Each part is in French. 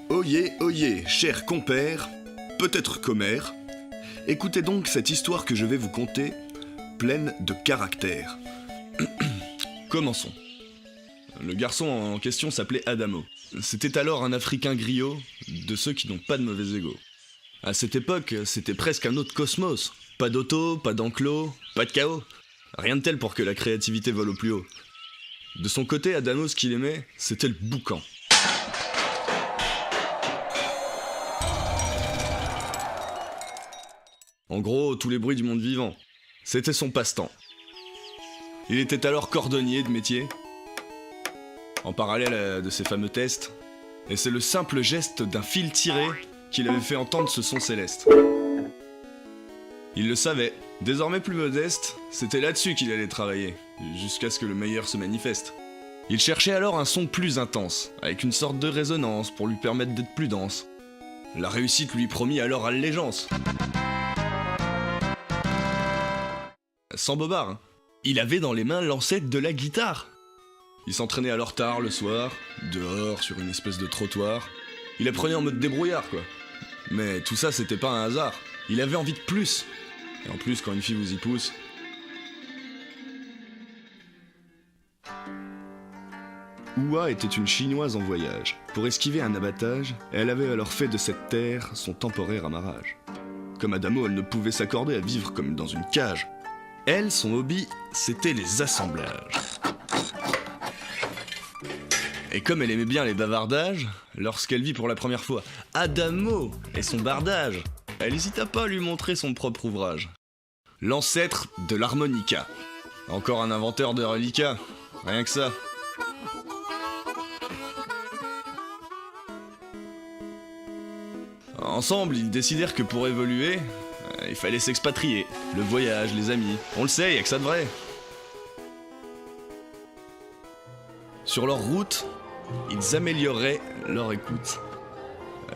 Oyez, chers compères, peut-être commères, écoutez donc cette histoire que je vais vous conter, pleine de caractère. Commençons. Le garçon en question s'appelait Adamo. C'était alors un Africain griot, de ceux qui n'ont pas de mauvais ego. À cette époque, c'était presque un autre cosmos. Pas d'auto, pas d'enclos, pas de chaos. Rien de tel pour que la créativité vole au plus haut. De son côté, Adamo, ce qu'il aimait, c'était le boucan. En gros, tous les bruits du monde vivant. C'était son passe-temps. Il était alors cordonnier de métier, en parallèle de ses fameux tests, et c'est le simple geste d'un fil tiré qui l'avait fait entendre ce son céleste. Il le savait, désormais plus modeste, c'était là-dessus qu'il allait travailler, jusqu'à ce que le meilleur se manifeste. Il cherchait alors un son plus intense, avec une sorte de résonance pour lui permettre d'être plus dense. La réussite lui promit alors allégeance. Sans bobard, hein. Il avait dans les mains l'ancêtre de la guitare. Il s'entraînait alors tard le soir, dehors sur une espèce de trottoir. Il apprenait en mode débrouillard quoi. Mais tout ça c'était pas un hasard. Il avait envie de plus. Et en plus quand une fille vous y pousse... Oua était une chinoise en voyage. Pour esquiver un abattage, elle avait alors fait de cette terre son temporaire amarrage. Comme Adamo, elle ne pouvait s'accorder à vivre comme dans une cage. Elle, son hobby, c'était les assemblages. Et comme elle aimait bien les bavardages, lorsqu'elle vit pour la première fois Adamo et son bardage, elle hésita pas à lui montrer son propre ouvrage. L'ancêtre de l'harmonica. Encore un inventeur de reliquats, rien que ça. Ensemble, ils décidèrent que pour évoluer, il fallait s'expatrier. Le voyage, les amis, on le sait, y'a que ça de vrai. Sur leur route, ils amélioreraient leur écoute.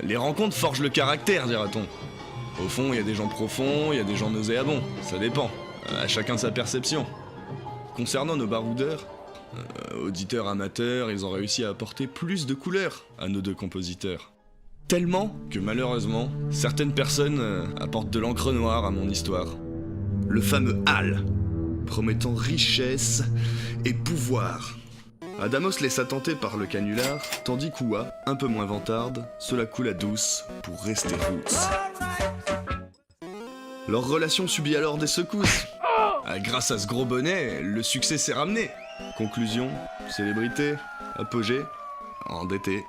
Les rencontres forgent le caractère, dira-t-on. Au fond, il y a des gens profonds, il y a des gens nauséabonds, ça dépend. À chacun sa perception. Concernant nos baroudeurs, auditeurs amateurs, ils ont réussi à apporter plus de couleurs à nos deux compositeurs. Tellement que malheureusement, certaines personnes apportent de l'encre noire à mon histoire. Le fameux Hal, promettant richesse et pouvoir. Adamo se laissa tenter par le canular, tandis qu'Oua, un peu moins vantarde, se la coula douce pour rester roots. Leur relation subit alors des secousses. Grâce à ce gros bonnet, le succès s'est ramené. Conclusion, célébrité, apogée, endetté,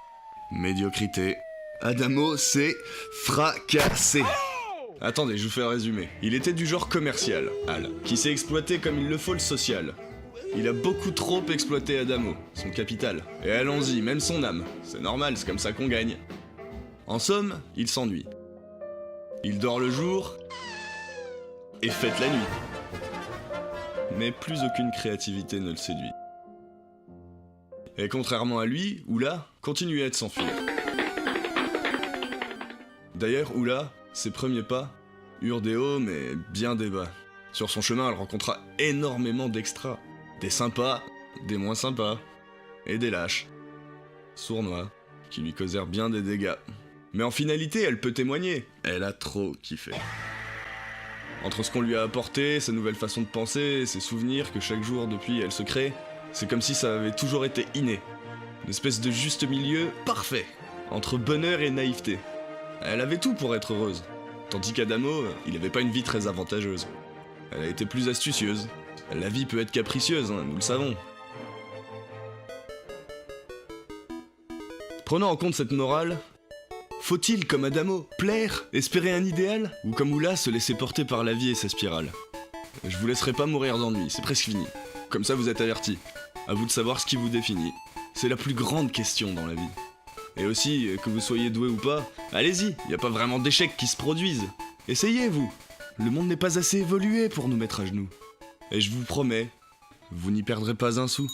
médiocrité. Adamo s'est fracassé. Attendez, je vous fais un résumé. Il était du genre commercial, Hal, qui s'est exploité comme il le faut le social. Il a beaucoup trop exploité Adamo, son capital. Et allons-y, même son âme. C'est normal, c'est comme ça qu'on gagne. En somme, il s'ennuie. Il dort le jour et fête la nuit. Mais plus aucune créativité ne le séduit. Et contrairement à lui, Oula continuait de s'enfuir. D'ailleurs, Oula, ses premiers pas, eurent des hauts mais bien des bas. Sur son chemin, elle rencontra énormément d'extras. Des sympas, des moins sympas, et des lâches, sournois, qui lui causèrent bien des dégâts. Mais en finalité, elle peut témoigner, elle a trop kiffé. Entre ce qu'on lui a apporté, sa nouvelle façon de penser, ses souvenirs que chaque jour depuis elle se crée, c'est comme si ça avait toujours été inné. Une espèce de juste milieu parfait, entre bonheur et naïveté. Elle avait tout pour être heureuse, tandis qu'Adamo, il avait pas une vie très avantageuse. Elle a été plus astucieuse. La vie peut être capricieuse, hein, nous le savons. Prenant en compte cette morale, faut-il, comme Adamo, plaire, espérer un idéal, ou comme Oula, se laisser porter par la vie et sa spirale? Je vous laisserai pas mourir d'ennui, c'est presque fini. Comme ça vous êtes avertis. À vous de savoir ce qui vous définit. C'est la plus grande question dans la vie. Et aussi, que vous soyez doué ou pas, allez-y, y a pas vraiment d'échecs qui se produisent. Essayez, vous. Le monde n'est pas assez évolué pour nous mettre à genoux. Et je vous promets, vous n'y perdrez pas un sou.